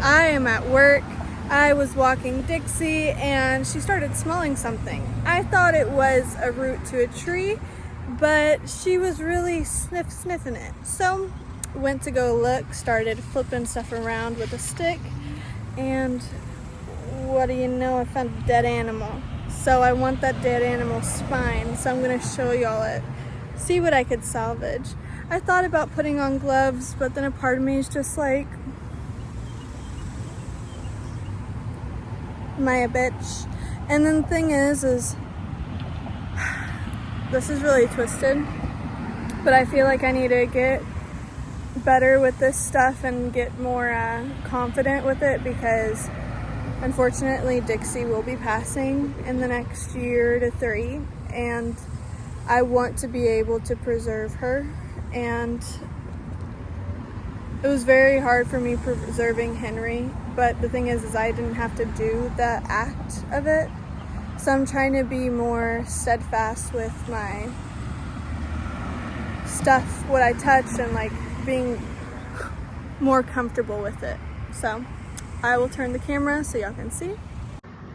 I am at work. I was walking Dixie and she started smelling something. I thought it was a root to a tree, but she was really sniffing it. So went to go look, started flipping stuff around with a stick, and what do you know, I found a dead animal. So I want that dead animal's spine, so I'm gonna show y'all it. See what I could salvage. I thought about putting on gloves, but then a part of me is just like, am I a bitch? And then the thing is this is really twisted, but I feel like I need to get better with this stuff and get more confident with it, because unfortunately Dixie will be passing in the next year to 3, and I want to be able to preserve her. And it was very hard for me preserving Henry, but the thing is I didn't have to do the act of it. So I'm trying to be more steadfast with my stuff, what I touch, and like being more comfortable with it. So I will turn the camera so y'all can see.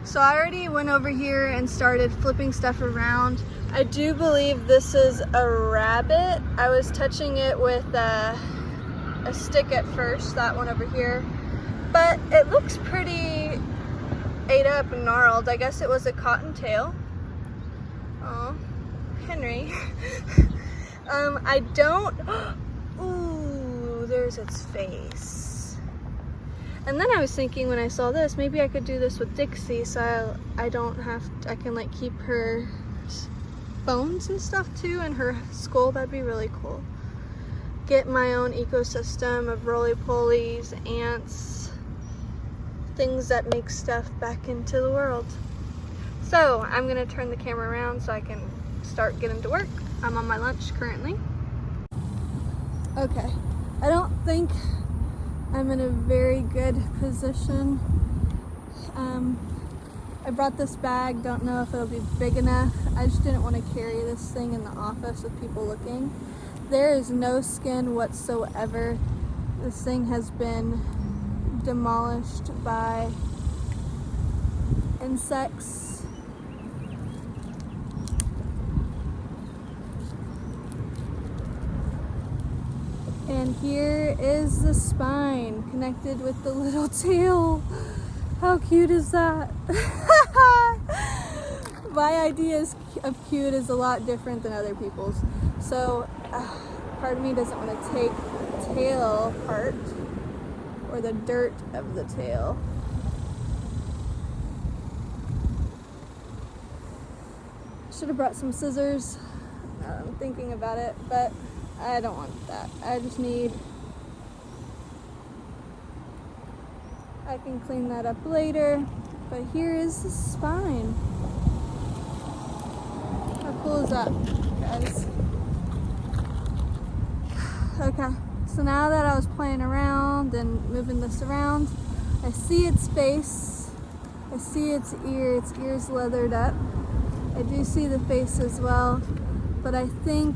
So I already went over here and started flipping stuff around. I do believe this is a rabbit. I was touching it with a stick at first, that one over here, but it looks pretty ate up and gnarled. I guess it was a cottontail. Oh, Henry. I don't, ooh, there's its face. And then I was thinking when I saw this, maybe I could do this with Dixie, so I don't have to, I can like keep her bones and stuff too, and her skull. That'd be really cool. Get my own ecosystem of roly-polies, ants, things that make stuff back into the world. So I'm gonna turn the camera around so I can start getting to work. I'm on my lunch currently. Okay, I don't think I'm in a very good position. I brought this bag, don't know if it'll be big enough. I just didn't want to carry this thing in the office with people looking. There is no skin whatsoever. This thing has been demolished by insects. And here is the spine connected with the little tail. How cute is that? My ideas of cute is a lot different than other people's. So part of me doesn't want to take the tail part or the dirt of the tail. Should have brought some scissors. I'm thinking about it, but I don't want that. I just need, I can clean that up later, but here is the spine. How cool is that, guys? Okay, so now that I was playing around and moving this around, I see its face, I see its ear's leathered up. I do see the face as well, but I think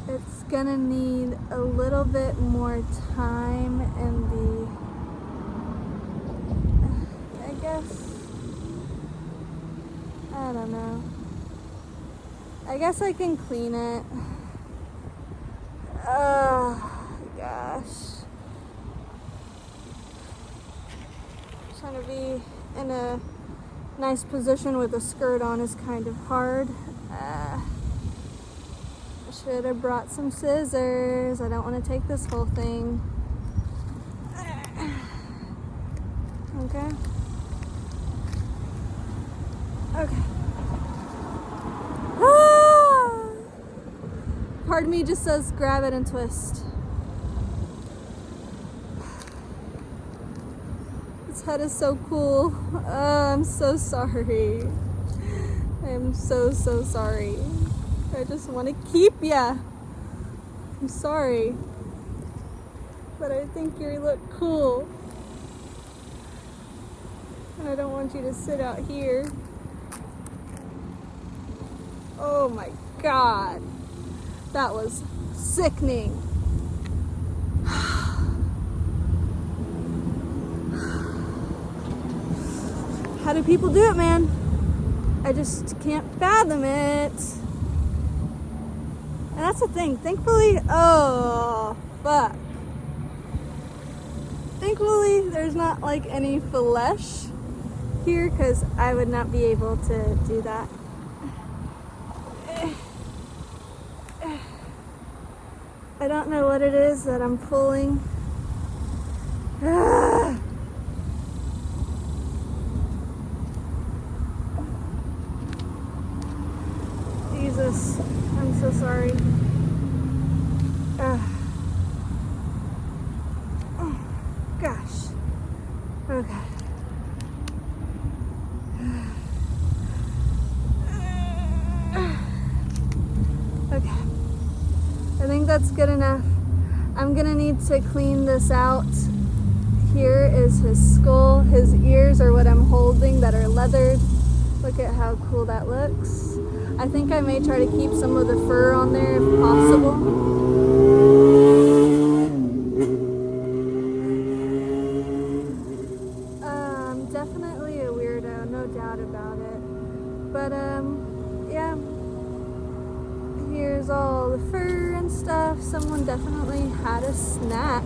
it's gonna need a little bit more time in the, I guess, I don't know. I guess I can clean it. Oh, gosh. Trying to be in a nice position with a skirt on is kind of hard. I should have brought some scissors. I don't want to take this whole thing. Okay. Okay. Ah! Part of me just says grab it and twist. This head is so cool. I'm so sorry. I am so sorry. I just want to keep ya. I'm sorry. But I think you look cool. And I don't want you to sit out here. Oh my God. That was sickening. How do people do it, man? I just can't fathom it. And that's the thing. Thankfully, oh, fuck. Thankfully, there's not like any flesh here because I would not be able to do that. I don't know what it is that I'm pulling. Jesus, I'm so sorry. Oh, gosh. Okay. Okay. I think that's good enough. I'm gonna need to clean this out. Here is his skull. His ears are what I'm holding that are leathered. Look at how cool that looks. I think I may try to keep some of the fur on there if possible. Definitely a weirdo, no doubt about it. But yeah. Here's all the fur and stuff. Someone definitely had a snack.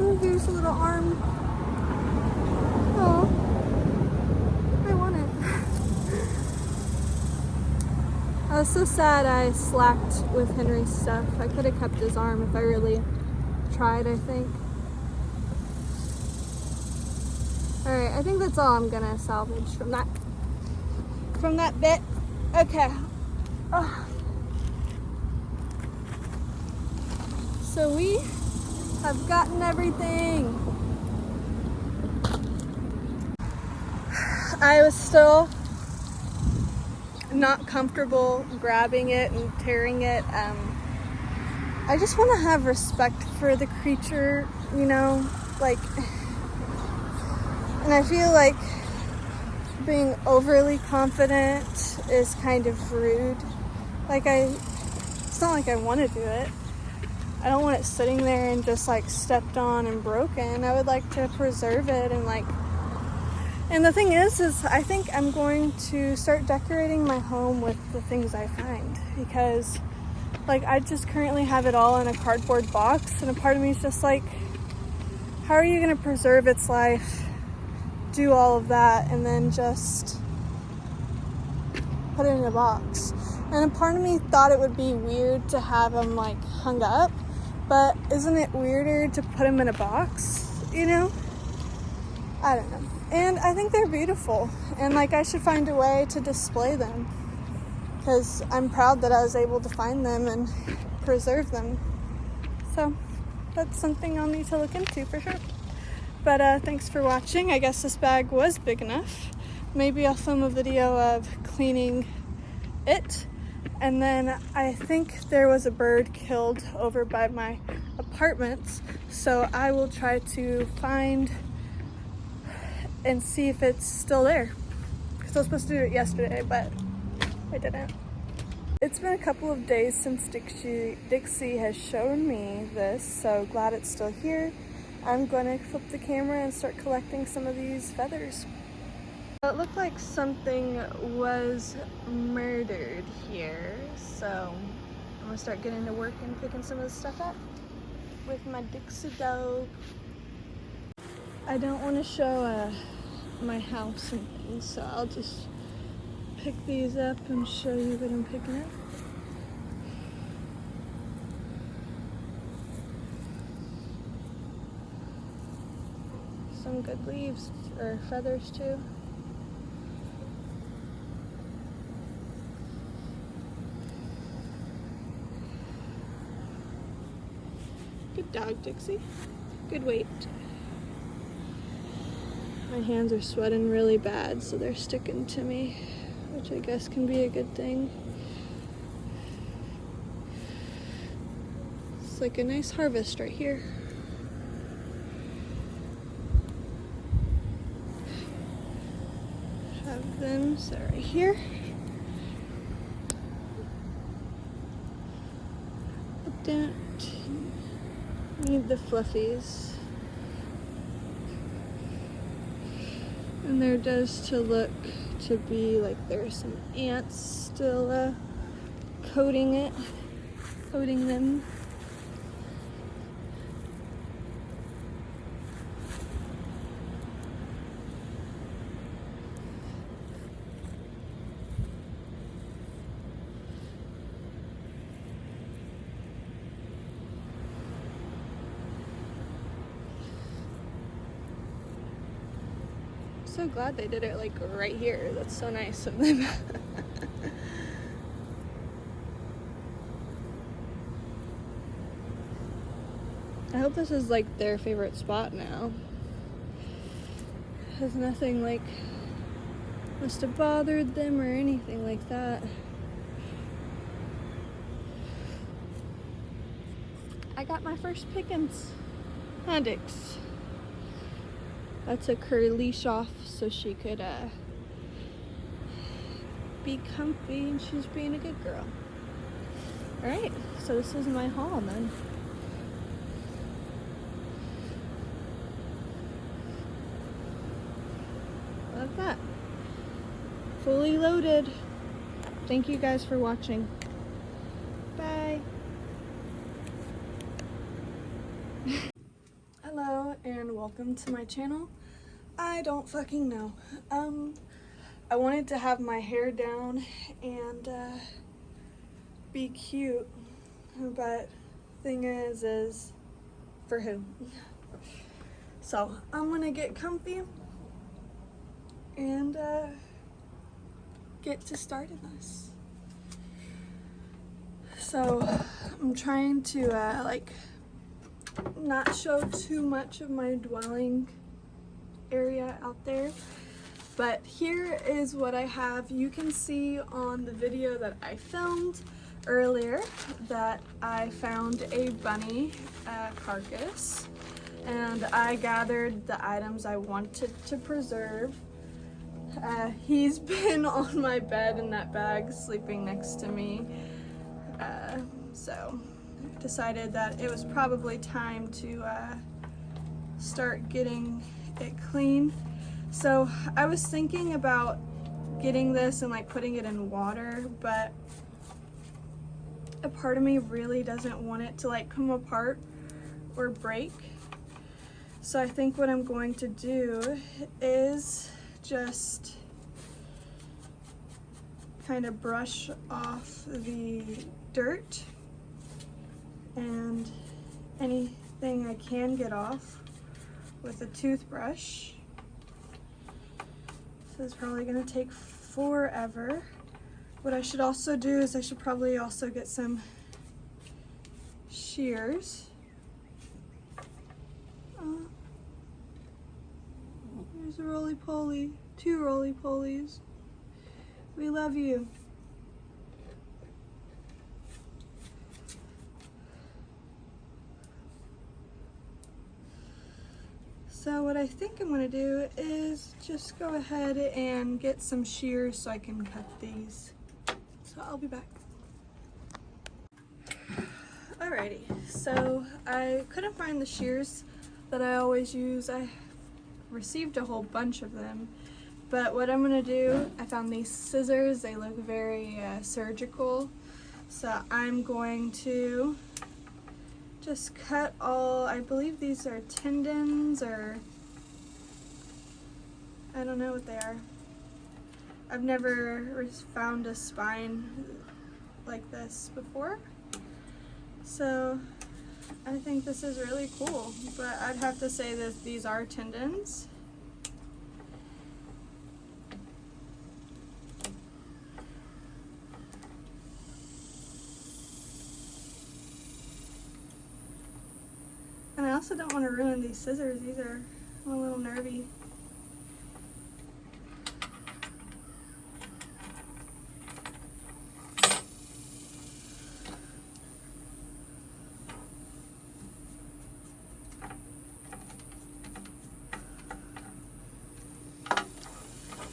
Oh, here's a little arm. Oh, I want it. I was so sad I slacked with Henry's stuff. I could have kept his arm if I really tried, I think. Alright, I think that's all I'm gonna salvage from that bit. Okay. Oh. So we have gotten everything. I was still not comfortable grabbing it and tearing it. I just want to have respect for the creature, you know, like, and I feel like being overly confident is kind of rude. Like it's not like I want to do it. I don't want it sitting there and just like stepped on and broken. I would like to preserve it and the thing is I think I'm going to start decorating my home with the things I find, because like I just currently have it all in a cardboard box, and a part of me is just like, how are you going to preserve its life, do all of that, and then just put it in a box? And a part of me thought it would be weird to have them like hung up, but isn't it weirder to put them in a box, you know? I don't know. And I think they're beautiful, and like I should find a way to display them, because I'm proud that I was able to find them and preserve them. So that's something I'll need to look into for sure. But thanks for watching. I guess this bag was big enough. Maybe I'll film a video of cleaning it. And then I think there was a bird killed over by my apartment, so I will try to find and see if it's still there. Because I was supposed to do it yesterday, but I didn't. It's been a couple of days since Dixie has shown me this, so glad it's still here. I'm going to flip the camera and start collecting some of these feathers. It looked like something was murdered here, so I'm gonna start getting to work and picking some of this stuff up with my Dixie dog. I don't want to show my house and things, so I'll just pick these up and show you what I'm picking up. Some good leaves, or feathers too. Good dog, Dixie. Good weight. My hands are sweating really bad, so they're sticking to me, which I guess can be a good thing. It's like a nice harvest right here. Have them set right here. I don't need the fluffies. And there does to look to be like there's some ants still coating them. So glad they did it like right here. That's so nice of them. I hope this is like their favorite spot now. Has nothing like must have bothered them or anything like that. I got my first pickings. Huh, Dix? I took her leash off so she could be comfy, and she's being a good girl. Alright, so this is my haul then. Love that. Fully loaded. Thank you guys for watching. Bye. Hello and welcome to my channel. I don't fucking know. I wanted to have my hair down and be cute, but thing is for who? So I'm gonna get comfy and get to starting this. So I'm trying to like not show too much of my dwelling area out there, but here is what I have. You can see on the video that I filmed earlier that I found a bunny carcass, and I gathered the items I wanted to preserve. He's been on my bed in that bag sleeping next to me, so I decided that it was probably time to start getting it clean. So I was thinking about getting this and like putting it in water, but a part of me really doesn't want it to like come apart or break. So I think what I'm going to do is just kind of brush off the dirt and anything I can get off with a toothbrush. This is probably going to take forever. What I should also do is I should probably also get some shears. There's a roly-poly, 2 roly-polies. We love you. So what I think I'm gonna do is just go ahead and get some shears so I can cut these. So I'll be back. Alrighty, so I couldn't find the shears that I always use. I received a whole bunch of them, but what I'm gonna do, I found these scissors. They look very surgical, so I'm going to just cut all, I believe these are tendons, or I don't know what they are. I've never found a spine like this before, so I think this is really cool, but I'd have to say that these are tendons. And I also don't want to ruin these scissors. These are a little nervy.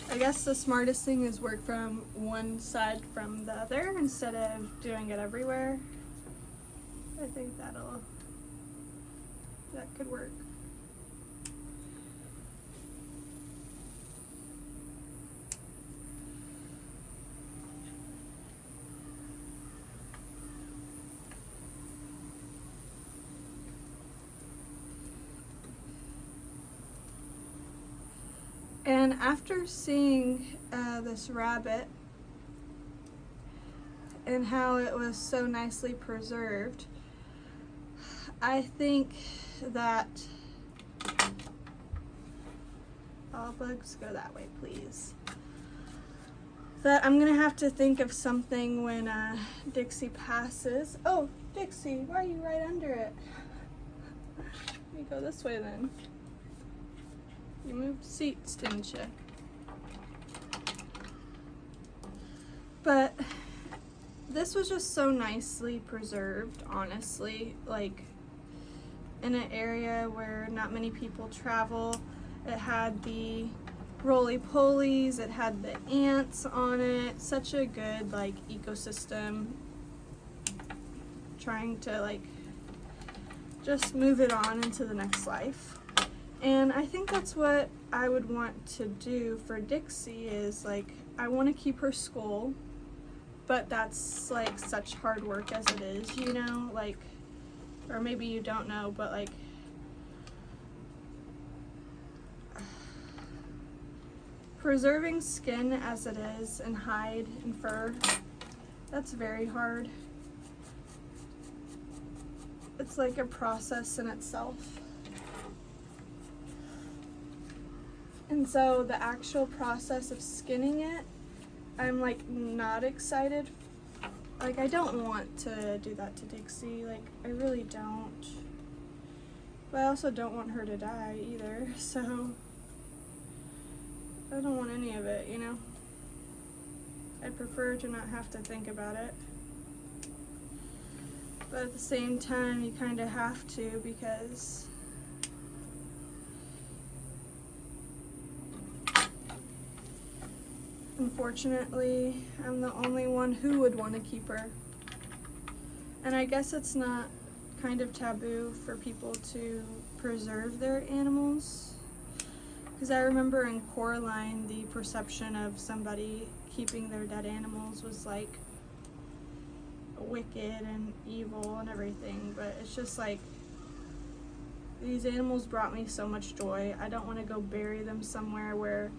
I guess the smartest thing is work from one side from the other instead of doing it everywhere. I think that could work. And after seeing this rabbit and how it was so nicely preserved, I think that all bugs go that way, please. That I'm gonna have to think of something when Dixie passes. Oh, Dixie, why are you right under it? Let me go this way then. You moved seats, didn't you? But this was just so nicely preserved, honestly, like in an area where not many people travel. It had the roly-polies, it had the ants on it, such a good like ecosystem. Trying to like just move it on into the next life. And I think that's what I would want to do for Dixie is like, I want to keep her skull, but that's like such hard work as it is, you know, like, or maybe you don't know, but like, preserving skin as it is and hide and fur, that's very hard. It's like a process in itself. And so the actual process of skinning it, I'm like not excited. Like I don't want to do that to Dixie, like I really don't. But I also don't want her to die either, so I don't want any of it, you know? I'd prefer to not have to think about it. But at the same time, you kind of have to because unfortunately, I'm the only one who would want to keep her. And I guess it's not kind of taboo for people to preserve their animals. Because I remember in Coraline, the perception of somebody keeping their dead animals was like wicked and evil and everything. But it's just like, these animals brought me so much joy. I don't want to go bury them somewhere where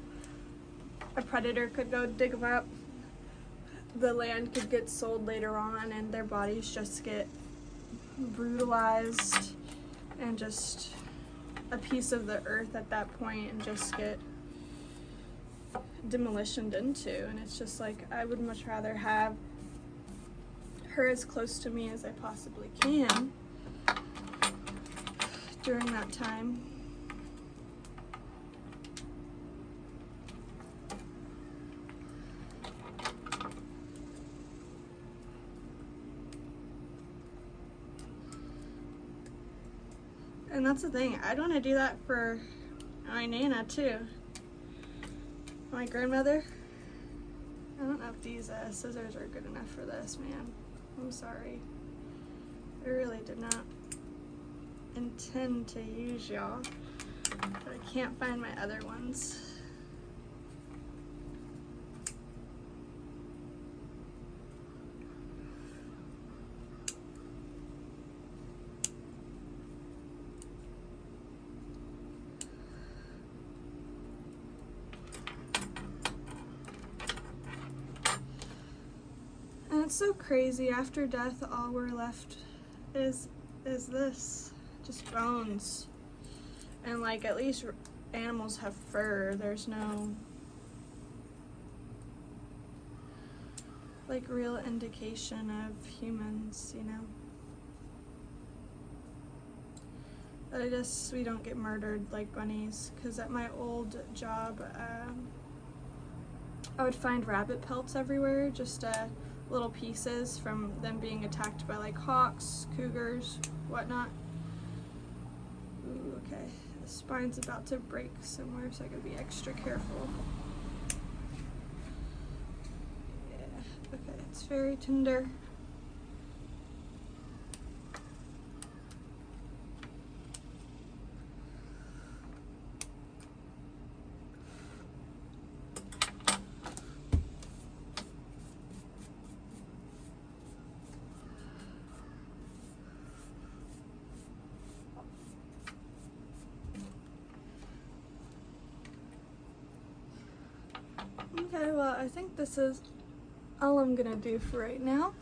a predator could go dig them up. The land could get sold later on and their bodies just get brutalized and just a piece of the earth at that point and just get demolitioned into. And it's just like, I would much rather have her as close to me as I possibly can during that time. And that's the thing, I'd want to do that for my Nana too. My grandmother. I don't know if these scissors are good enough for this, man. I'm sorry. I really did not intend to use y'all, but I can't find my other ones. And it's so crazy, after death all we're left is this, just bones. And like, at least animals have fur, there's no like real indication of humans, you know. But I guess we don't get murdered like bunnies, because at my old job, I would find rabbit pelts everywhere, just little pieces from them being attacked by like hawks, cougars, whatnot. Ooh, okay, the spine's about to break somewhere, so I gotta be extra careful. Yeah, okay, it's very tender. Okay, well, I think this is all I'm gonna do for right now.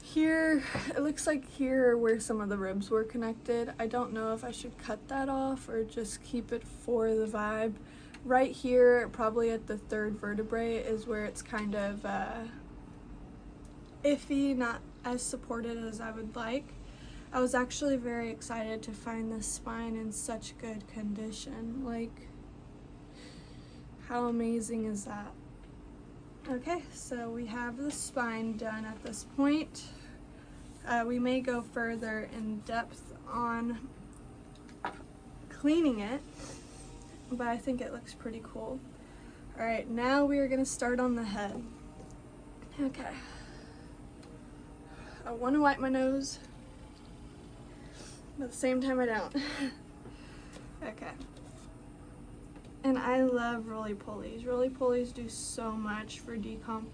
Here, it looks like here are where some of the ribs were connected. I don't know if I should cut that off or just keep it for the vibe. Right here, probably at the third vertebrae, is where it's kind of iffy, not as supported as I would like. I was actually very excited to find this spine in such good condition. Like, how amazing is that? Okay, so we have the spine done at this point. We may go further in depth on cleaning it, but I think it looks pretty cool. All right, now we are gonna start on the head. Okay. I wanna wipe my nose, but at the same time I don't. Okay. And I love roly-polies. Roly-polies do so much for decomp.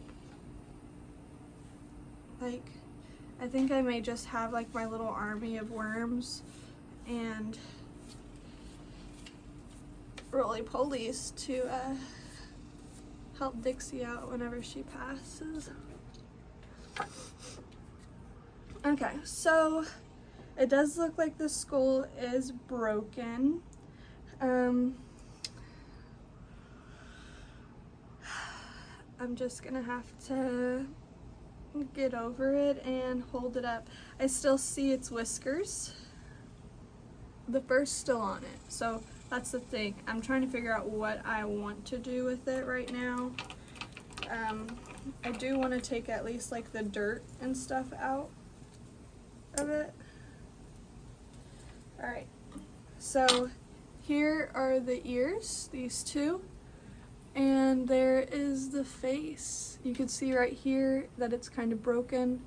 Like, I think I may just have like my little army of worms and roly-polies to help Dixie out whenever she passes. Okay, so it does look like the skull is broken. I'm just gonna have to get over it and hold it up. I still see its whiskers. The fur's still on it, so that's the thing. I'm trying to figure out what I want to do with it right now. I do want to take at least like the dirt and stuff out of it. Alright, so here are the ears, these two. And there is the face. You can see right here that it's kind of broken.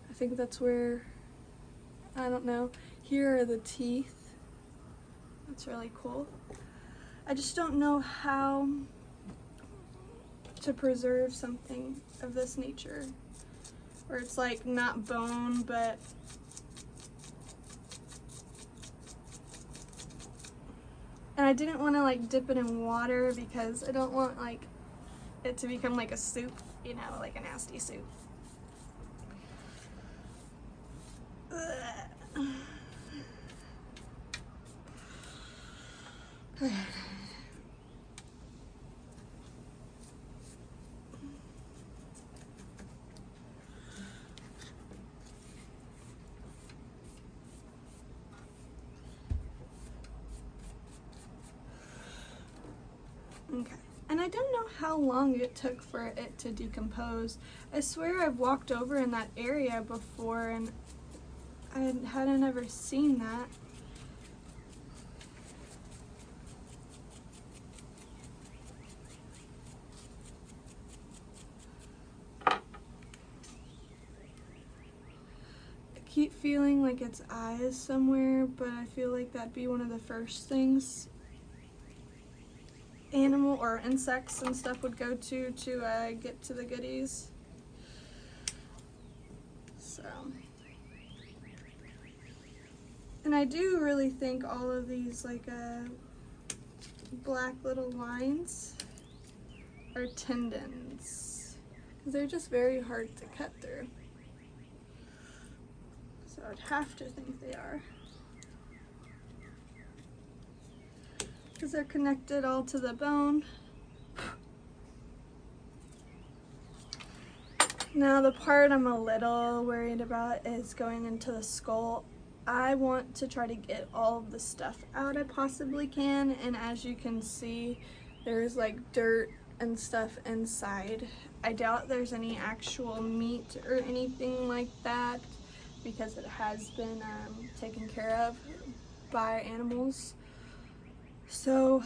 I think that's where, I don't know. Here are the teeth. That's really cool. I just don't know how to preserve something of this nature, where it's like not bone, but and I didn't want to like dip it in water because I don't want like it to become like a soup, you know, like a nasty soup. Okay, and I don't know how long it took for it to decompose. I swear I've walked over in that area before and I hadn't ever seen that. I keep feeling like its eyes somewhere, but I feel like that'd be one of the first things animal or insects and stuff would go to get to the goodies. So, and I do really think all of these like black little lines are tendons, because they're just very hard to cut through. So I'd have to think they are, because they're connected all to the bone. Now the part I'm a little worried about is going into the skull. I want to try to get all of the stuff out I possibly can, and as you can see, there's like dirt and stuff inside. I doubt there's any actual meat or anything like that, because it has been taken care of by animals. So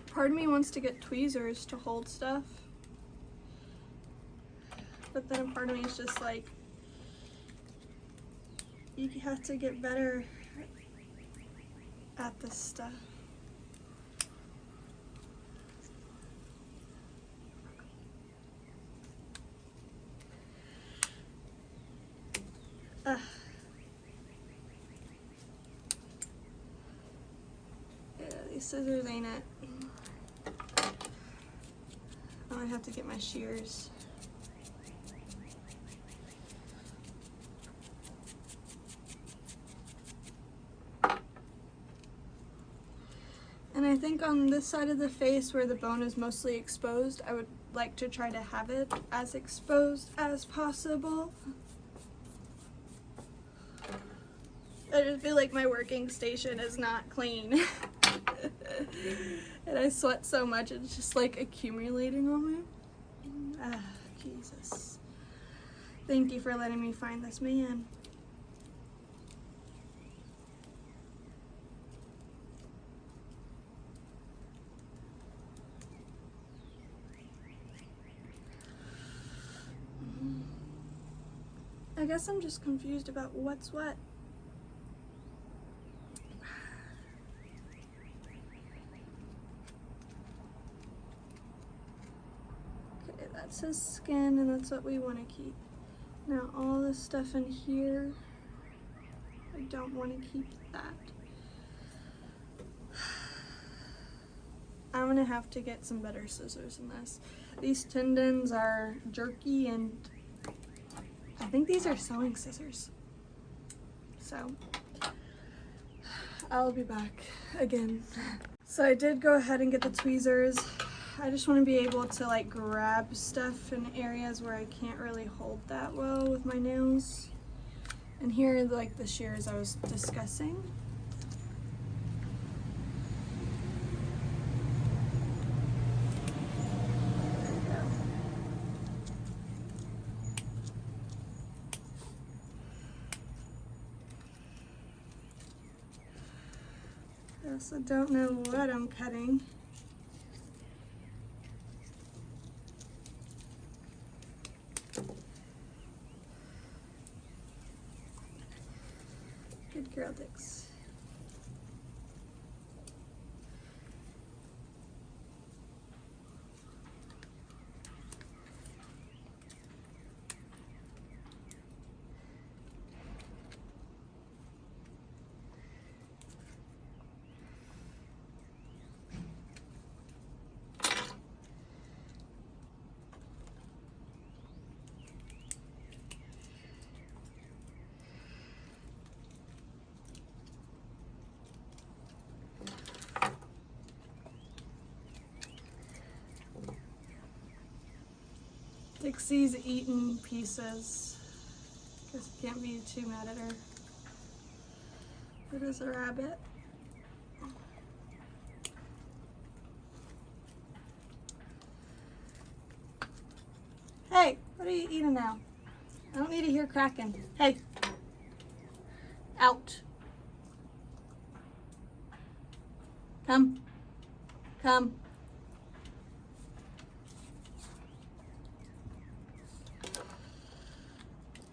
part of me wants to get tweezers to hold stuff, but then a part of me is just like, you have to get better at this stuff. These scissors ain't it. Oh, I have to get my shears. And I think on this side of the face where the bone is mostly exposed, I would like to try to have it as exposed as possible. I just feel like my working station is not clean. And I sweat so much, it's just like accumulating on me. Ah, Jesus. Thank you for letting me find this man. I guess I'm just confused about what's what. Okay, that's his skin and that's what we want to keep. Now all this stuff in here, I don't want to keep that. I'm gonna have to get some better scissors in this. These tendons are jerky and I think these are sewing scissors. So I'll be back again. So I did go ahead and get the tweezers. I just want to be able to like grab stuff in areas where I can't really hold that well with my nails. And here are like the shears I was discussing. I also don't know what I'm cutting. Good girl, Dix. Dixie's eating pieces. Guess you can't be too mad at her. It is a rabbit. Hey, what are you eating now? I don't need to hear cracking. Hey. Out. Come. Come.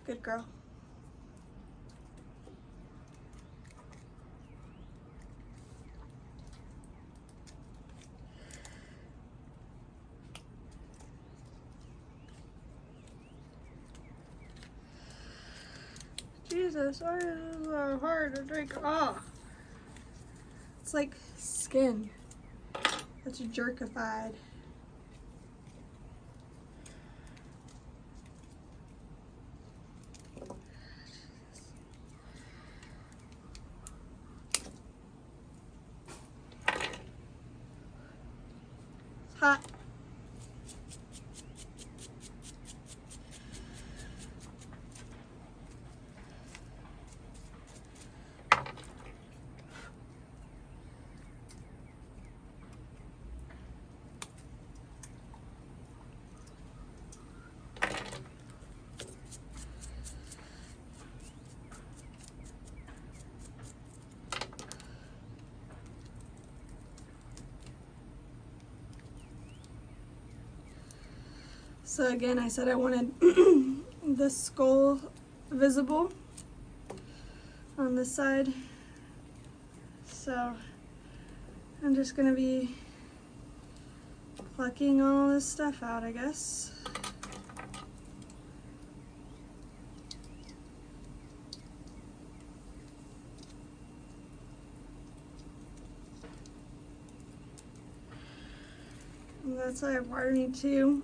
Good girl. Jesus, why is this so hard to drink off? It's like skin that's jerkified. It's hot. So again, I said I wanted the skull visible on this side. So I'm just gonna be plucking all this stuff out, I guess. that's why Barney too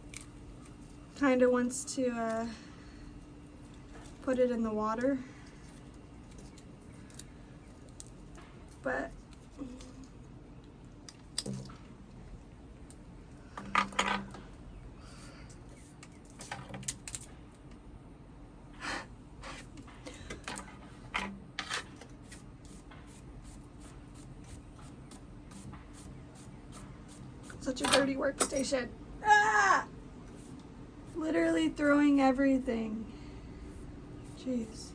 kind of wants to put it in the water. But such a dirty workstation. Ah! Literally throwing everything. Jeez.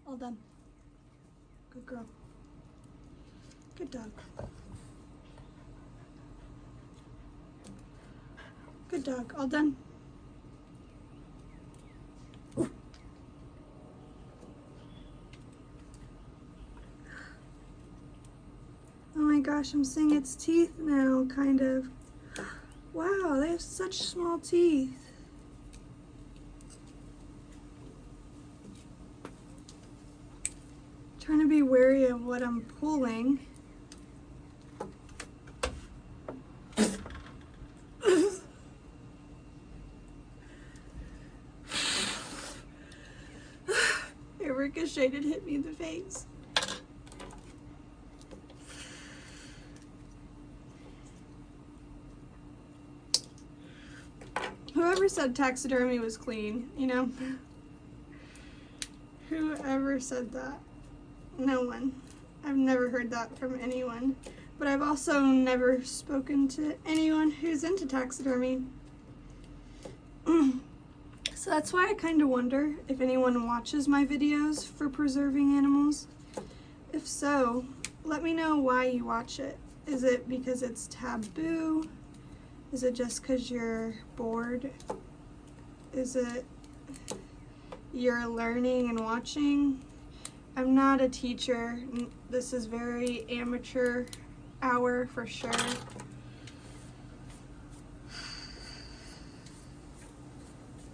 All done. Good girl. Good dog. Good dog. All done. Oh my gosh, I'm seeing its teeth now, kind of. Wow, they have such small teeth. Trying to be wary of what I'm pulling. It ricocheted and hit me in the face. Whoever said taxidermy was clean, you know? Whoever said that? No one. I've never heard that from anyone. But I've also never spoken to anyone who's into taxidermy. So that's why I kind of wonder if anyone watches my videos for preserving animals. If so, let me know why you watch it. Is it because it's taboo? Is it just because you're bored? Is it you're learning and watching? I'm not a teacher. This is very amateur hour for sure.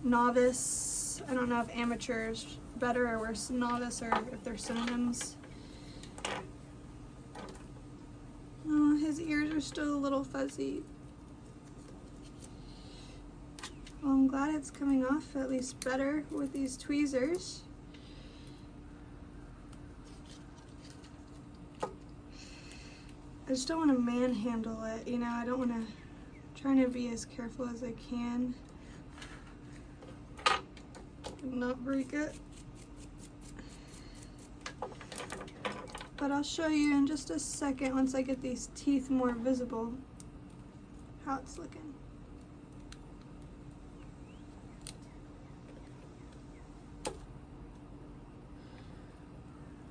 Novice. I don't know if amateur is better or worse than novice, or if they're synonyms. Oh, his ears are still a little fuzzy. Well, I'm glad it's coming off at least better with these tweezers. I just don't want to manhandle it, you know, I don't want to, trying to be as careful as I can and not break it. But I'll show you in just a second, once I get these teeth more visible, how it's looking.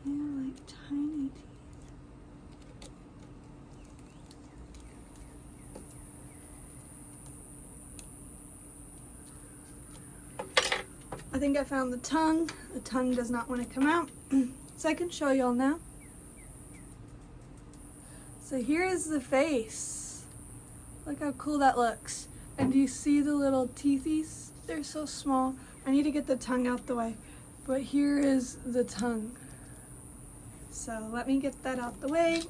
Yeah, like tiny teeth. I think I found the tongue. The tongue does not want to come out. So I can show y'all now. So here is the face. Look how cool that looks. And do you see the little teethies? They're so small. I need to get the tongue out the way. But here is the tongue. So let me get that out the way.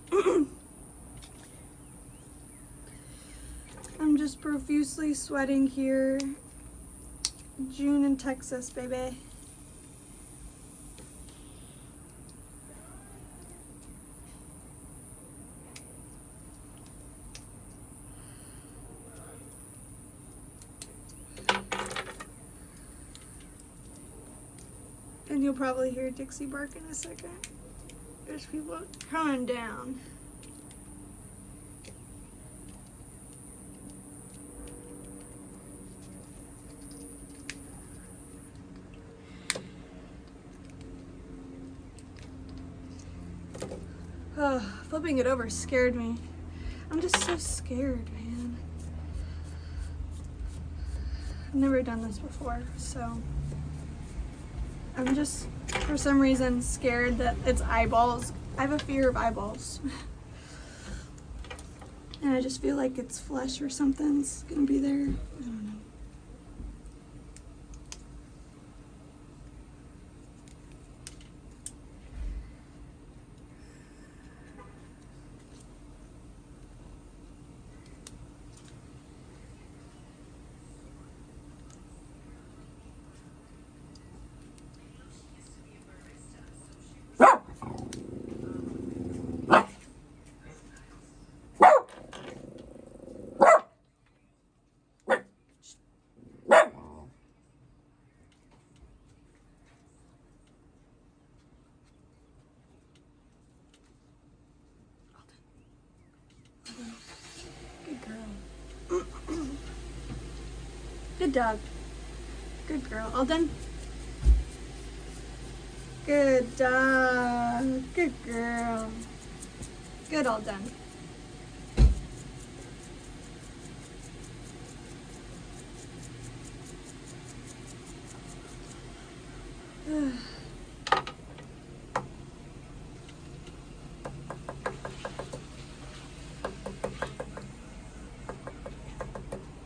I'm just profusely sweating here. June in Texas, baby. And you'll probably hear Dixie bark in a second. There's people coming down. Flipping it over scared me. I'm just so scared, man. I've never done this before, so I'm just, for some reason, scared that it's eyeballs. I have a fear of eyeballs. And I just feel like it's flesh or something's gonna be there. I don't know. Good girl. Good dog. Good girl. All done? Good dog. Good girl. Good, all done.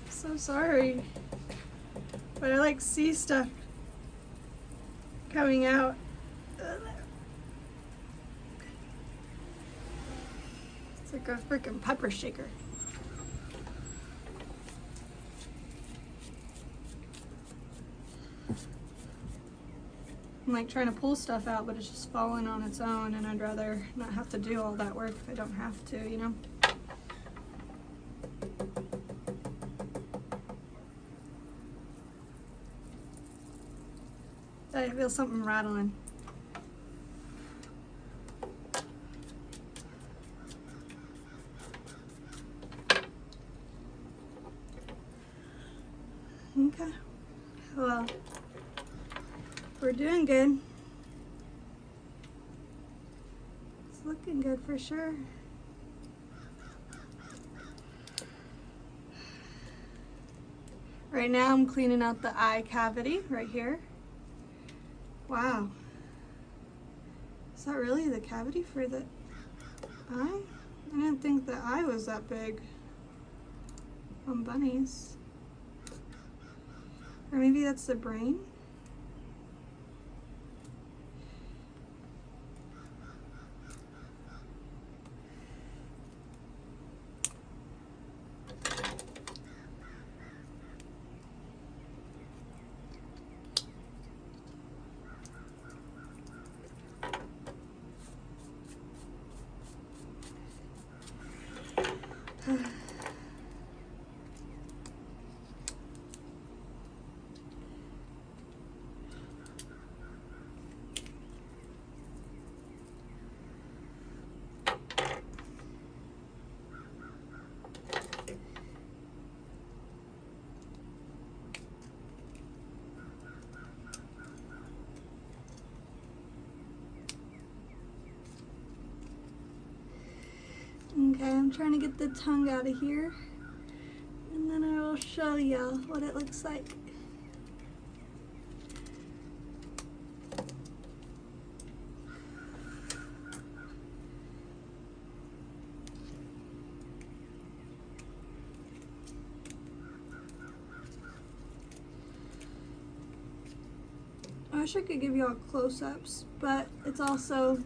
So sorry, but I like see stuff coming out. It's like a freaking pepper shaker. I'm like trying to pull stuff out, but it's just falling on its own, and I'd rather not have to do all that work if I don't have to, you know? I feel something rattling. Okay. Well, we're doing good. It's looking good for sure. Right now I'm cleaning out the eye cavity right here. Wow. Is that really the cavity for the eye? I didn't think the eye was that big on bunnies. Or maybe that's the brain? Okay, I'm trying to get the tongue out of here, and then I will show you what it looks like. I wish I could give you all close-ups, but it's also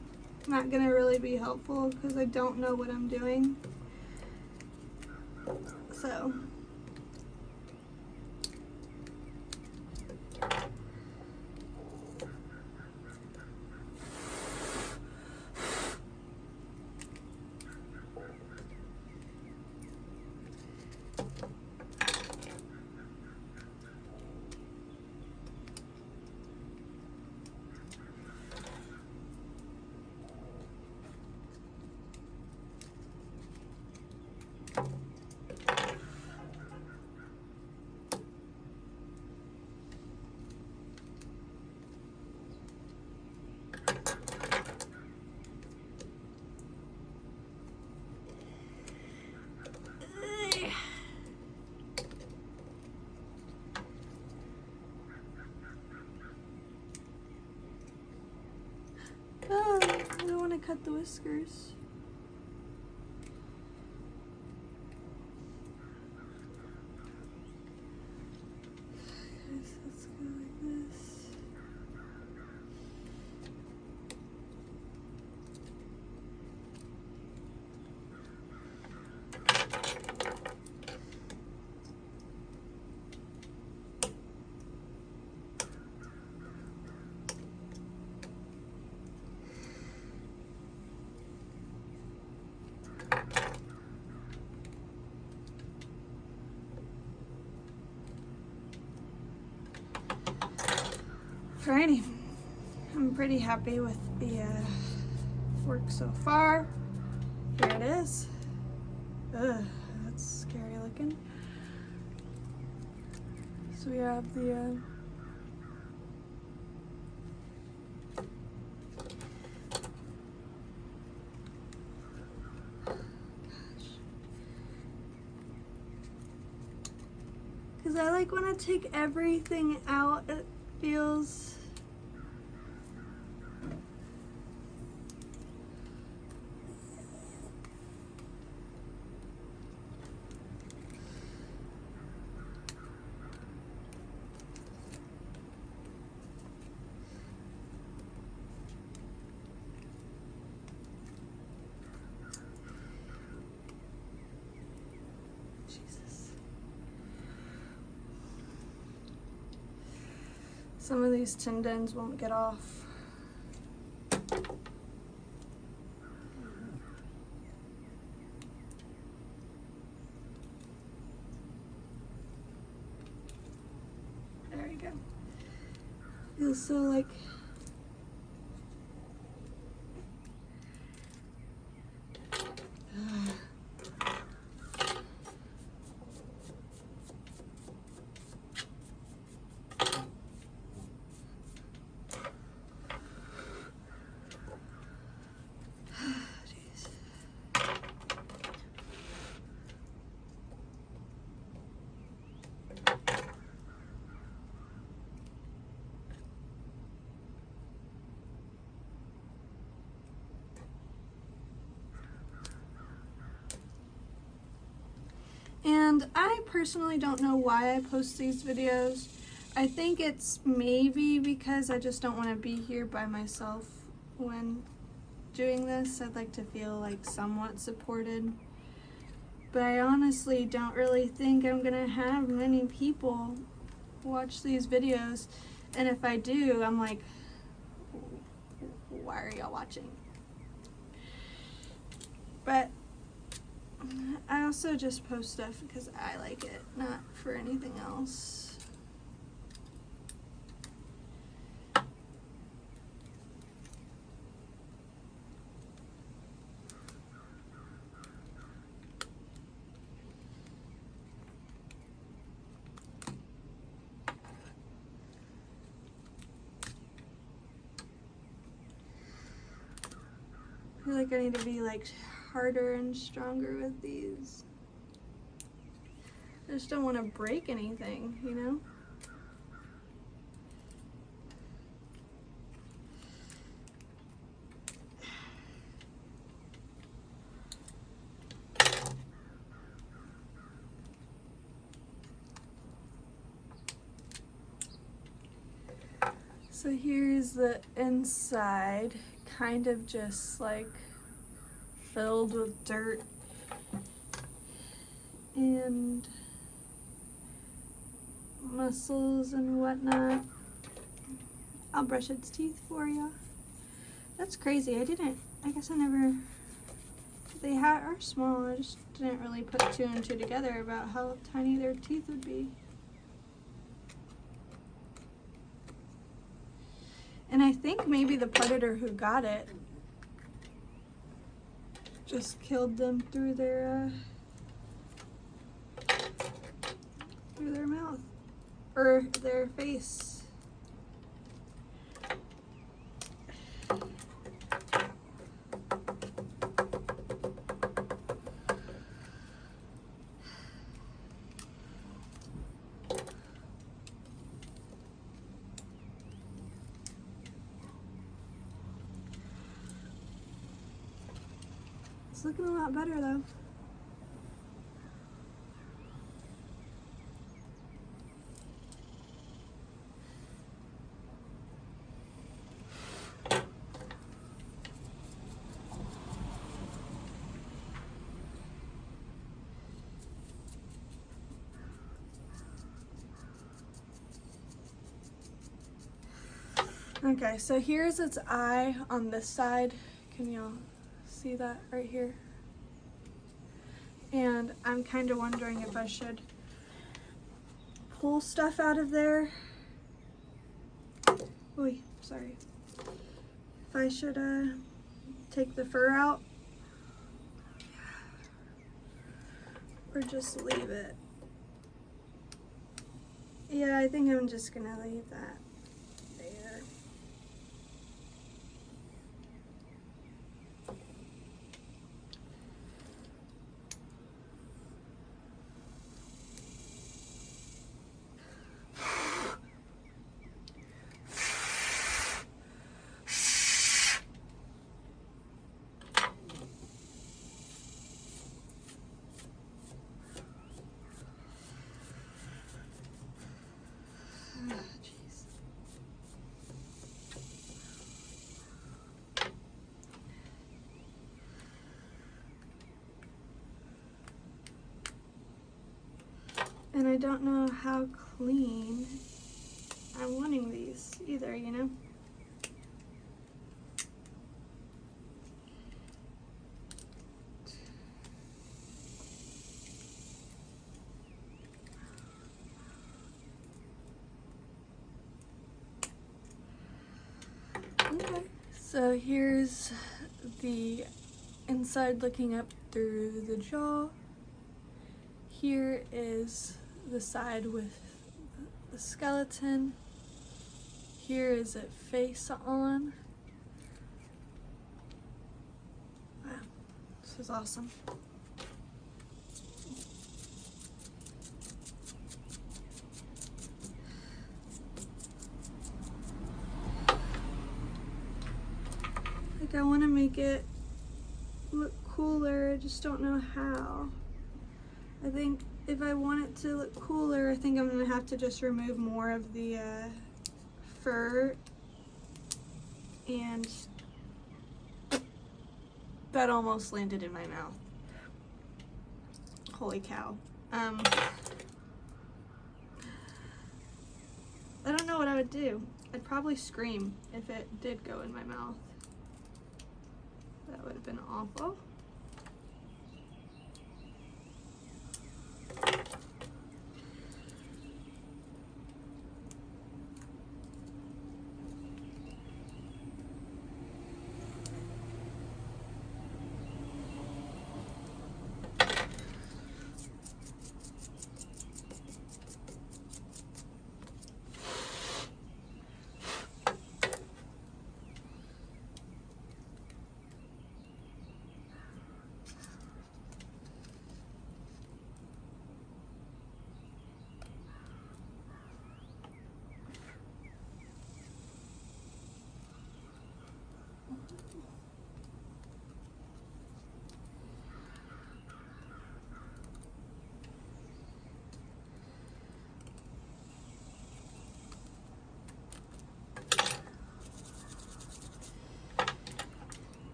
not gonna really be helpful because I don't know what I'm doing. So cut the whiskers. Let's go like this. Alrighty, I'm pretty happy with the work so far. Here it is. Ugh, that's scary looking. So we have the because I like when I take everything out, it feels some of these tendons won't get off. There you go. Feels so like and I personally don't know why I post these videos. I think it's maybe because I just don't want to be here by myself when doing this. I'd like to feel like somewhat supported. But I honestly don't really think I'm gonna have many people watch these videos. And if I do, I'm like, why are y'all watching? But I also just post stuff because I like it, not for anything else. I feel like I need to be like harder and stronger with these. I just don't want to break anything, you know? So here's the inside, kind of just like filled with dirt and muscles and whatnot. I'll brush its teeth for you. That's crazy. I guess I never, they are small. I just didn't really put two and two together about how tiny their teeth would be. And I think maybe the predator who got it just killed them through their mouth or their face. It's looking a lot better though. Okay, so here's its eye on this side. Can y'all see that right here? And I'm kind of wondering if I should pull stuff out of there. Oy, sorry. If I should take the fur out or just leave it. Yeah, I think I'm just gonna leave that there. And I don't know how clean I'm wanting these either, you know? Okay, so here's the inside looking up through the jaw. Here is the side with the skeleton. Here is it face on. Wow, this is awesome. Like, I want to make it look cooler, I just don't know how. I think if I want it to look cooler, I think I'm gonna have to just remove more of the fur, and that almost landed in my mouth. Holy cow. I don't know what I would do. I'd probably scream if it did go in my mouth. That would have been awful.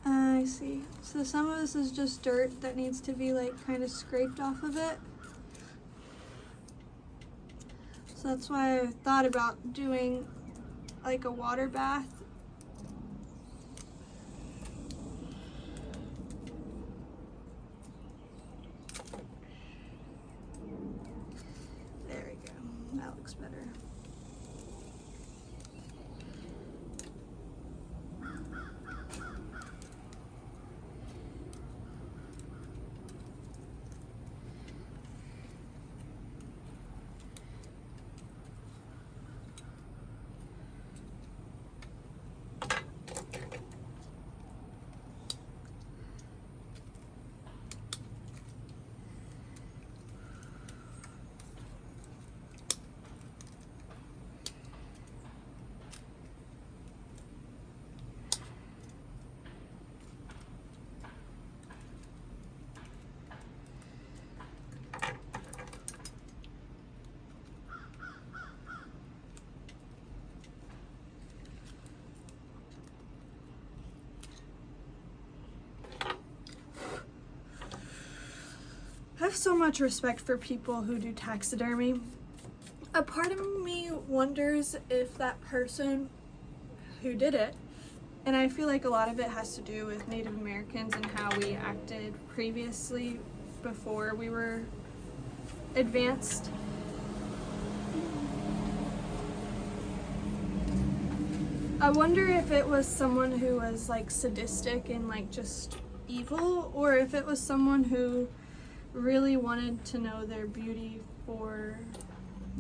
I see. So some of this is just dirt that needs to be like kind of scraped off of it. So that's why I thought about doing like a water bath. There we go. That looks better. so much respect for people who do taxidermy. A part of me wonders if that person who did it, and I feel like a lot of it has to do with Native Americans and how we acted previously before we were advanced. I wonder if it was someone who was like sadistic and like just evil, or if it was someone who really wanted to know their beauty for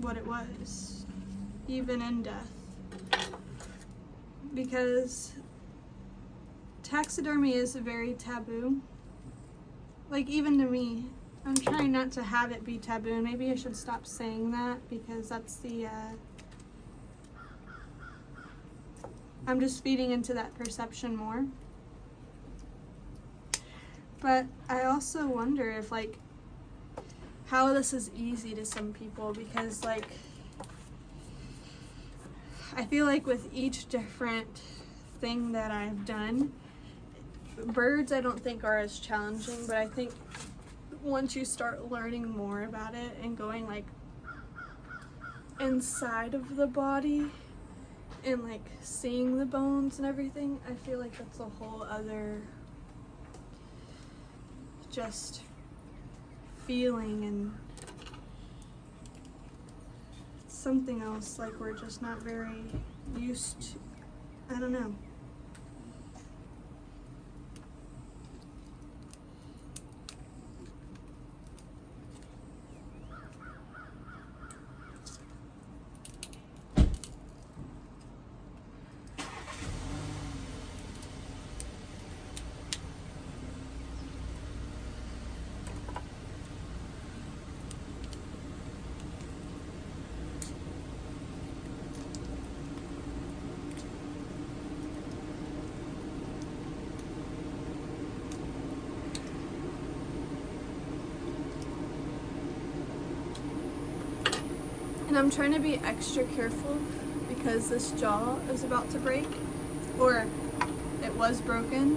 what it was, even in death. Because taxidermy is very taboo. Like, even to me, I'm trying not to have it be taboo. Maybe I should stop saying that, because that's the, I'm just feeding into that perception more. But I also wonder if, like, how this is easy to some people, because, like, I feel like with each different thing that I've done, birds I don't think are as challenging, but I think once you start learning more about it and going like inside of the body and like seeing the bones and everything, I feel like that's a whole other just feeling and something else, like we're just not very used to. I don't know. And I'm trying to be extra careful because this jaw is about to break, or it was broken.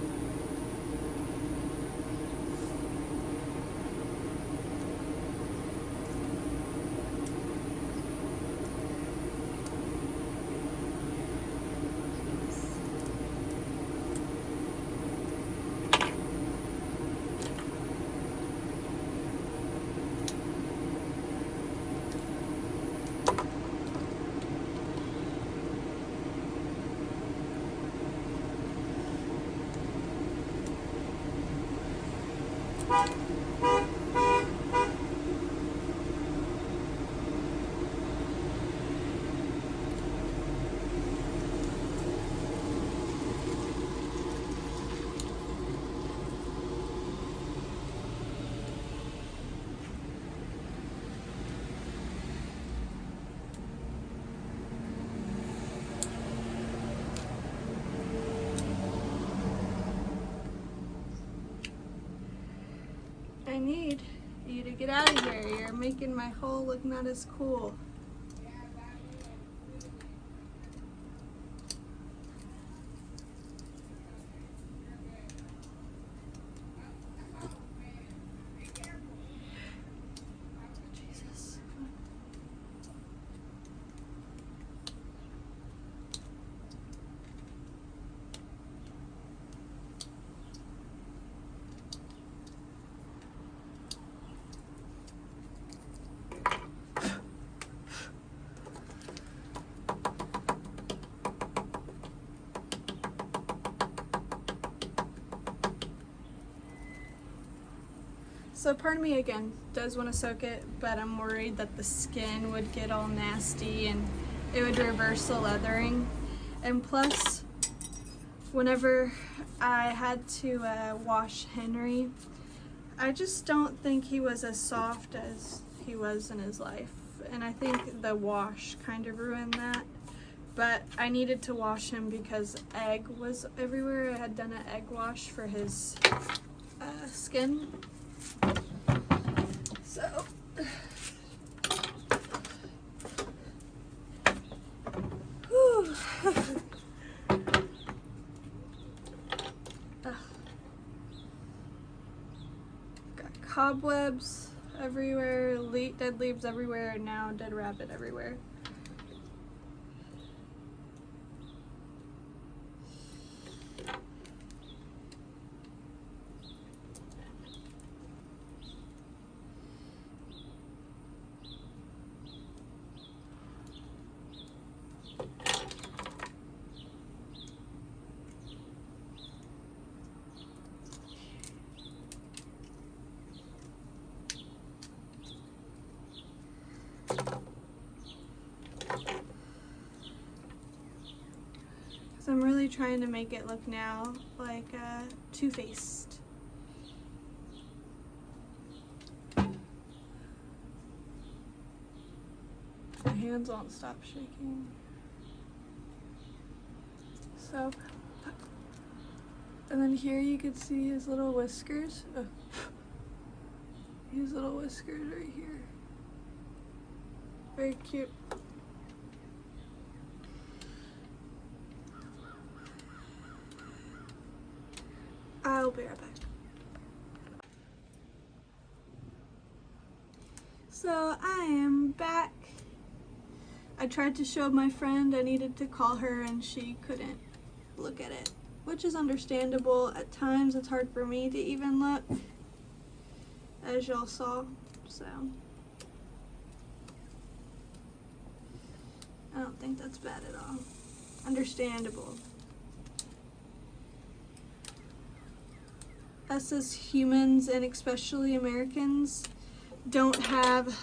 I need you to get out of here. You're making my hole look not as cool. Jesus. So part of me, again, does want to soak it, but I'm worried that the skin would get all nasty and it would reverse the leathering. And plus, whenever I had to wash Henry, I just don't think he was as soft as he was in his life. And I think the wash kind of ruined that. But I needed to wash him because egg was everywhere. I had done an egg wash for his skin. So, whew. Got cobwebs everywhere, dead leaves everywhere, and now dead rabbit everywhere. I'm really trying to make it look now like two-faced. My hands won't stop shaking. So, and then here you can see his little whiskers. His little whiskers right here. Very cute. I'll be right back. So I am back. I tried to show my friend, I needed to call her and she couldn't look at it, which is understandable. At times it's hard for me to even look, as y'all saw, so I don't think that's bad at all. Understandable. Us as humans, and especially Americans, don't have,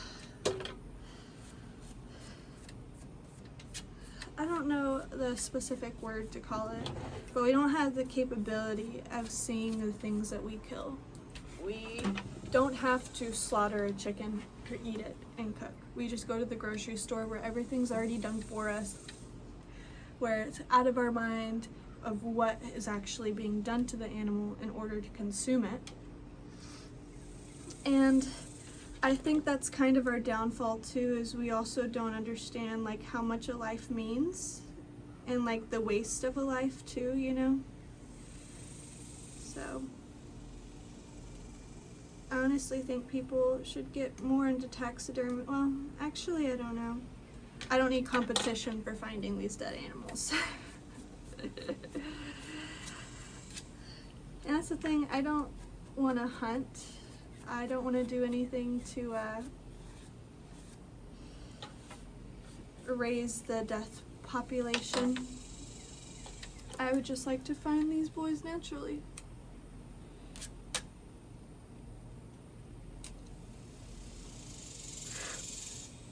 I don't know the specific word to call it, but we don't have the capability of seeing the things that we kill. We don't have to slaughter a chicken or eat it and cook. We just go to the grocery store where everything's already done for us, where it's out of our mind of what is actually being done to the animal in order to consume it. And I think that's kind of our downfall too, is we also don't understand like how much a life means and like the waste of a life too, you know? So I honestly think people should get more into taxidermy. Well, actually, I don't know. I don't need competition for finding these dead animals. And that's the thing, I don't want to hunt. I don't want to do anything to raise the death population. I would just like to find these boys naturally.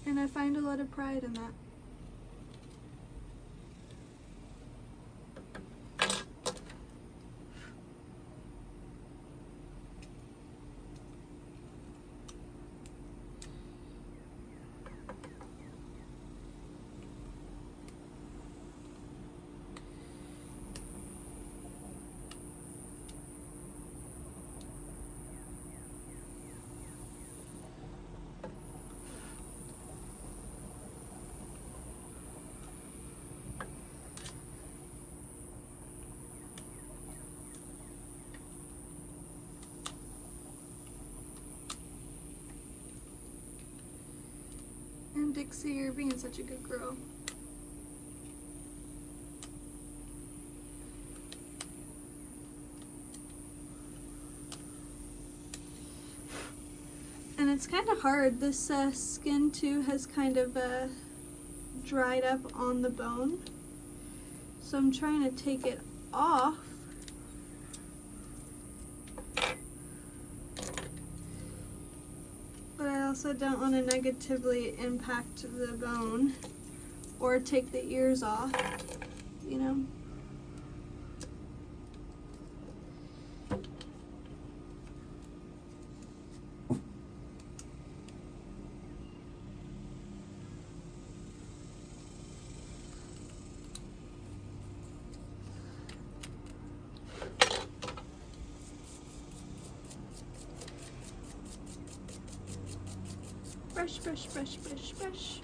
And I find a lot of pride in that. And Dixie, you're being such a good girl. And it's kind of hard. This skin too has kind of dried up on the bone. So I'm trying to take it off. But I also don't want to negatively impact the bone or take the ears off, you know? Brush, brush, brush, brush, brush.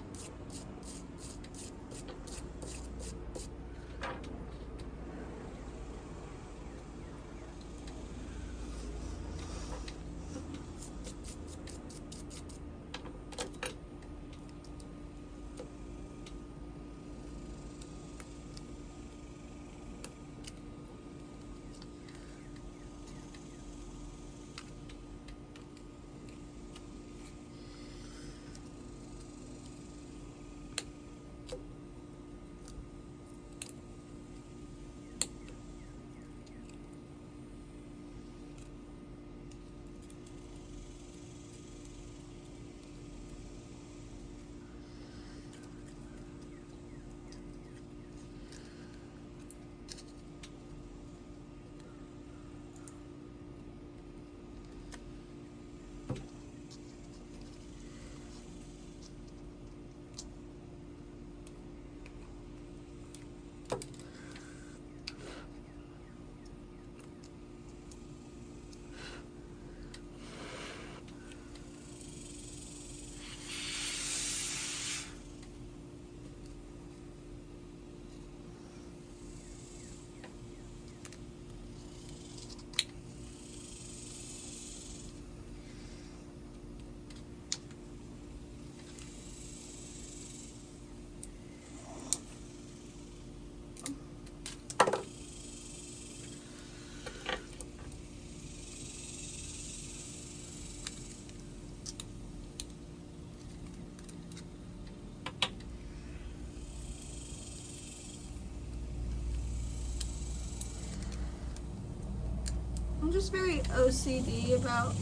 just very OCD about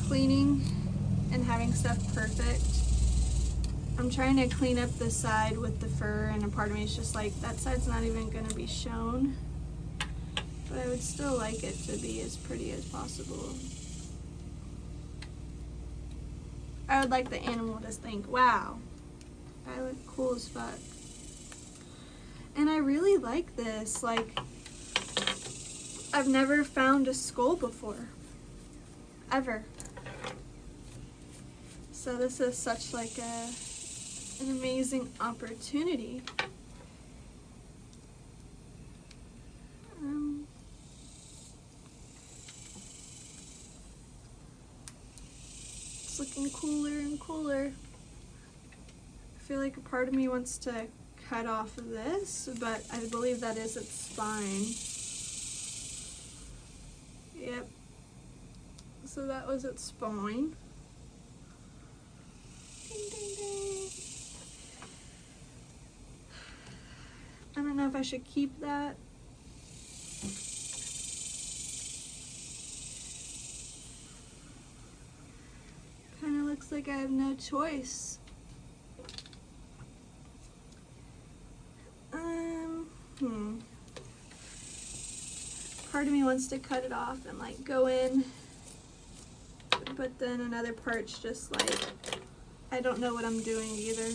cleaning and having stuff perfect. I'm trying to clean up the side with the fur, and a part of me is just like, that side's not even going to be shown. But I would still like it to be as pretty as possible. I would like the animal to think, wow, I look cool as fuck. And I really like this. Like, I've never found a skull before. Ever. So this is such like an amazing opportunity. It's looking cooler and cooler. I feel like a part of me wants to cut off this, but I believe that is its spine. Yep. So that was its spine. Ding, ding, ding. I don't know if I should keep that. Kind of looks like I have no choice. Part of me wants to cut it off and like go in, but then another part's just like, I don't know what I'm doing either.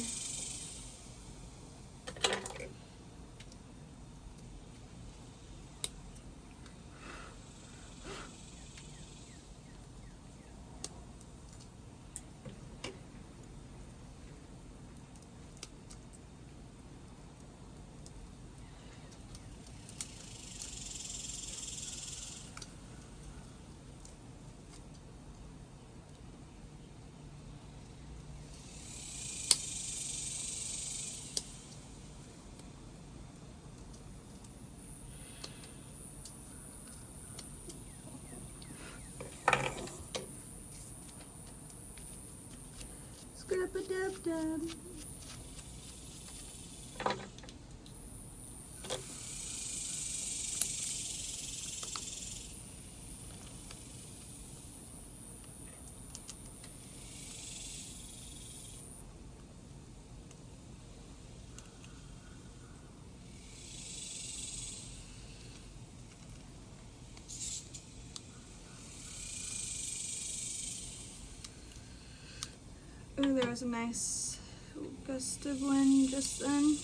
Scrap-a-dub-dub. Ooh, there was a nice gust of wind just then.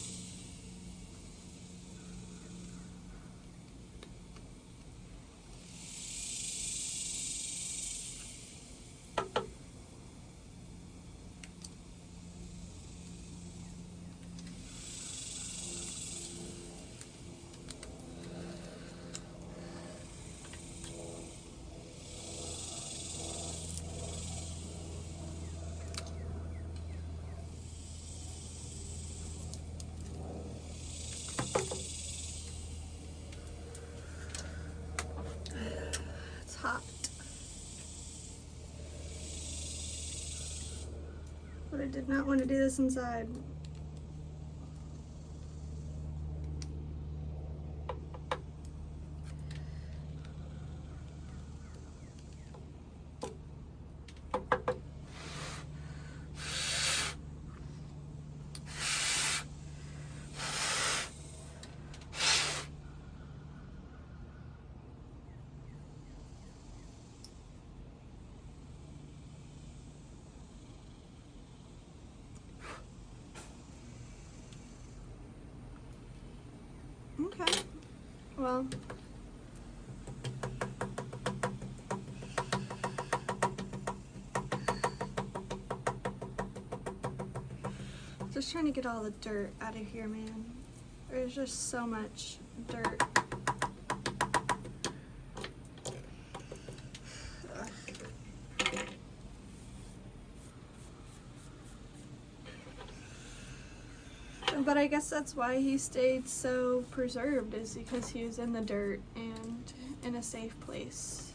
Hot. But I did not want to do this inside. Okay, well, just trying to get all the dirt out of here, man. There's just so much dirt. But I guess that's why he stayed so preserved, is because he was in the dirt and in a safe place.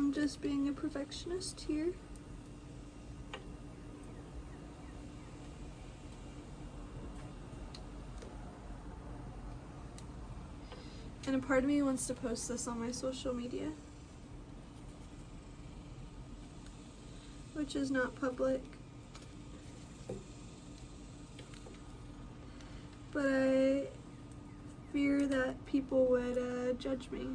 I'm just being a perfectionist here. And a part of me wants to post this on my social media, which is not public. But I fear that people would judge me.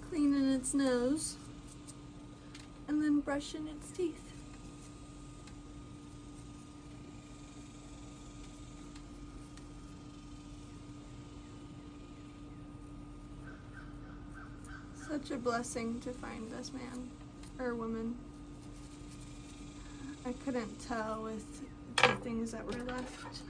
Cleaning its nose and then brushing its teeth. Such a blessing to find this man or woman. I couldn't tell with the things that were left.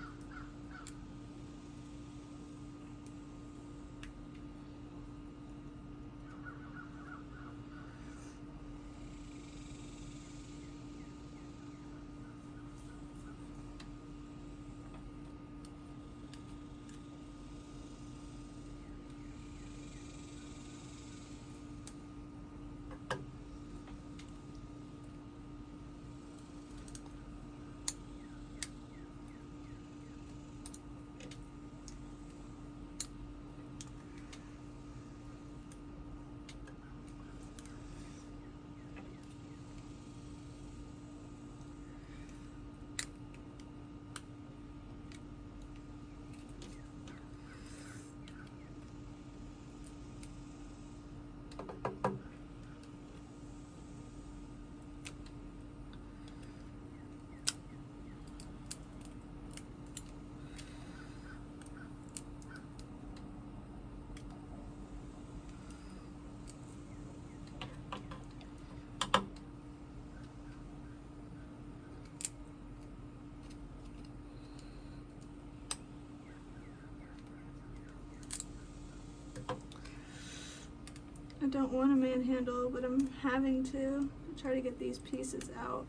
I don't want to manhandle, but I'm having to try to get these pieces out.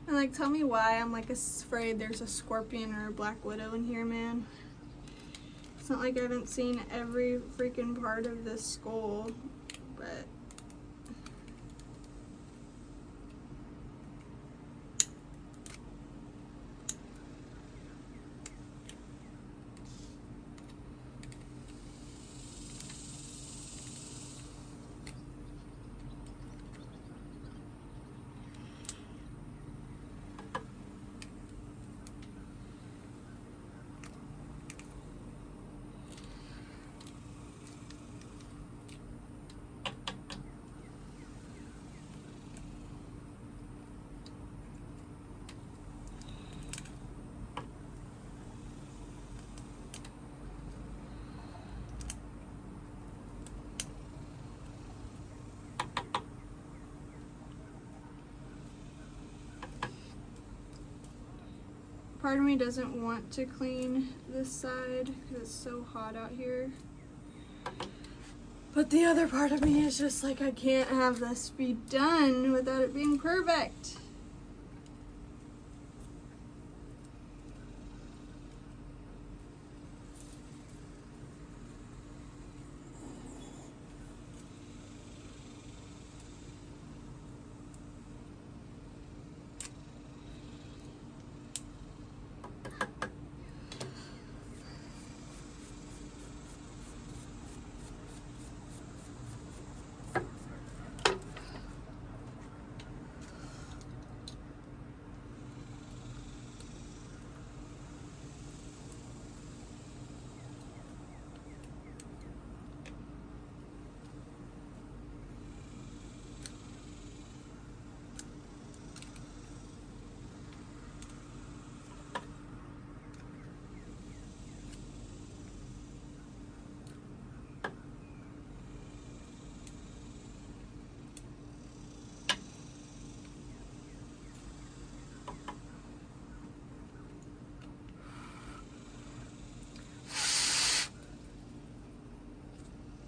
And like, tell me why I'm like afraid there's a scorpion or a black widow in here, man. It's not like I haven't seen every freaking part of this skull, but part of me doesn't want to clean this side because it's so hot out here. But the other part of me is just like, I can't have this be done without it being perfect.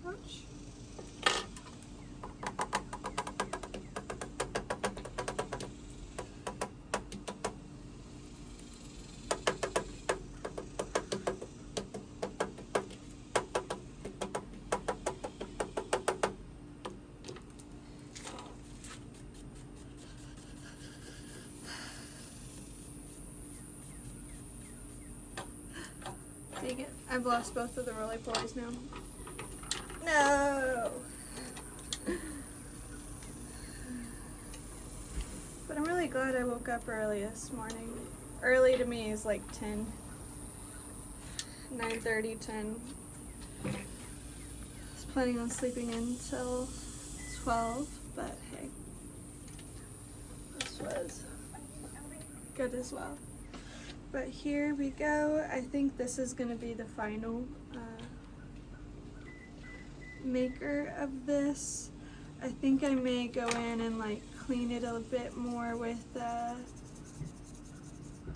Ouch. Dang it, I've lost both of the roly-polies now. No! But I'm really glad I woke up early this morning. Early to me is like 10. 9:30, 10. I was planning on sleeping until 12, but hey. This was good as well. But here we go. I think this is gonna be the final maker of this. I think I may go in and like clean it a bit more with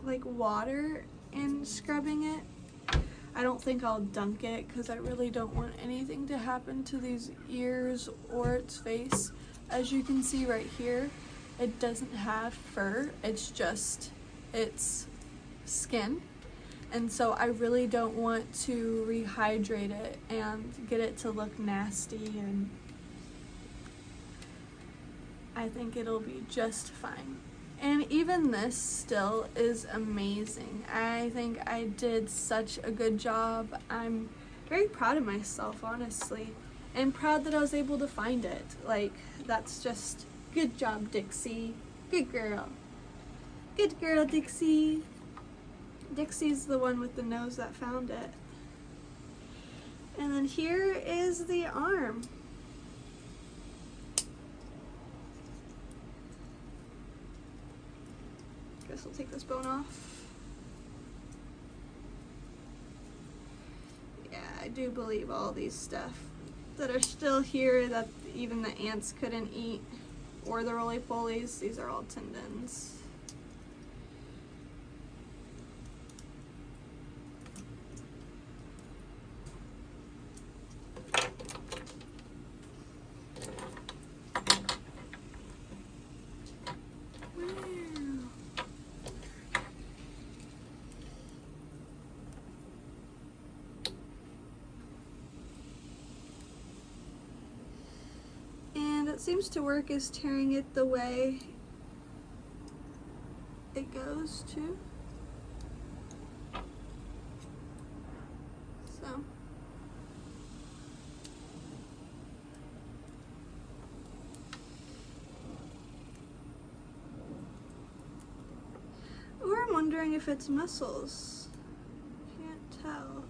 like water and scrubbing it. I don't think I'll dunk it because I really don't want anything to happen to these ears or its face. As you can see right here, it doesn't have fur, it's just its skin. And so I really don't want to rehydrate it and get it to look nasty, and I think it'll be just fine. And even this still is amazing. I think I did such a good job. I'm very proud of myself, honestly, and proud that I was able to find it. Like, that's just good job, Dixie. Good girl. Good girl, Dixie. Dixie's the one with the nose that found it. And then here is the arm. Guess we'll take this bone off. Yeah, I do believe all these stuff that are still here that even the ants couldn't eat, or the roly-polies, these are all tendons. It seems to work is tearing it the way it goes to. So. Or I'm wondering if it's muscles. Can't tell.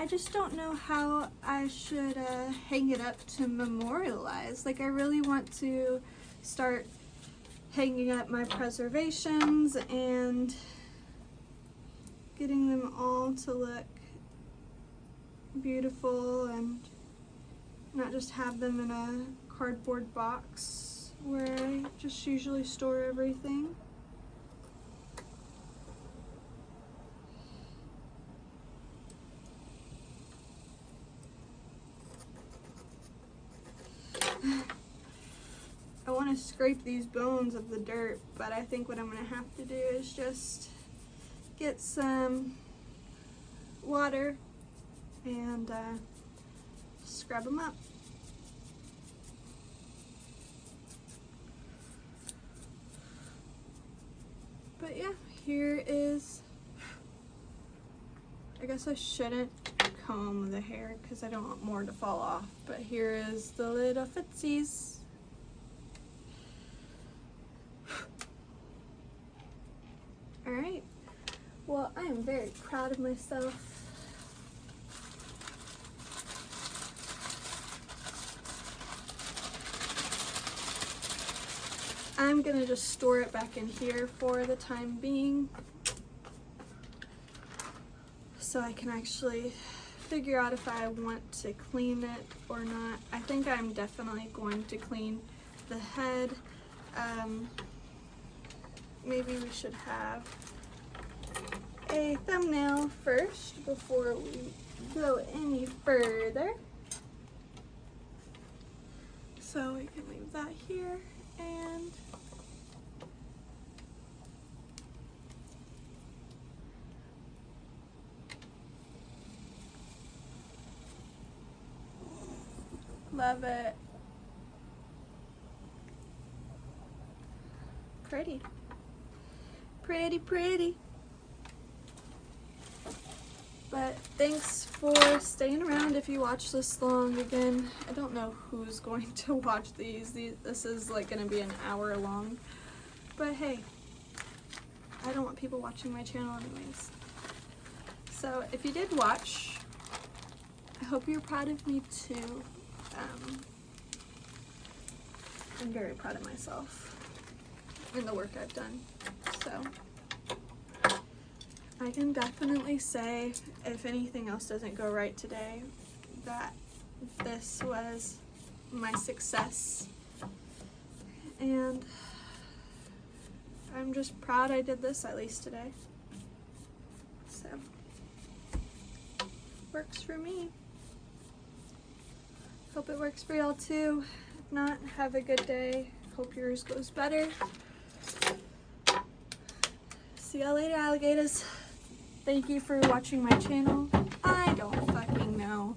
I just don't know how I should hang it up to memorialize. Like, I really want to start hanging up my preservations and getting them all to look beautiful and not just have them in a cardboard box where I just usually store everything. I want to scrape these bones of the dirt, but I think what I'm going to have to do is just get some water and scrub them up. But yeah, here is, I guess I shouldn't comb the hair because I don't want more to fall off, but here is the little footsies. Alright, well, I am very proud of myself. I'm gonna just store it back in here for the time being so I can actually figure out if I want to clean it or not. I think I'm definitely going to clean the head. Maybe we should have a thumbnail first before we go any further. So we can leave that here and love it. Pretty. Pretty, pretty. But thanks for staying around if you watch this long. Again, I don't know who's going to watch these. This is like going to be an hour long. But hey, I don't want people watching my channel anyways. So if you did watch, I hope you're proud of me too. I'm very proud of myself and the work I've done. So I can definitely say, if anything else doesn't go right today, that this was my success. And I'm just proud I did this at least today. So, works for me. Hope it works for y'all too. If not, have a good day. Hope yours goes better. See y'all later, alligators. Thank you for watching my channel. I don't fucking know.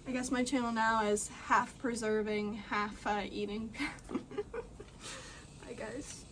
I guess my channel now is half preserving, half eating. Bye guys.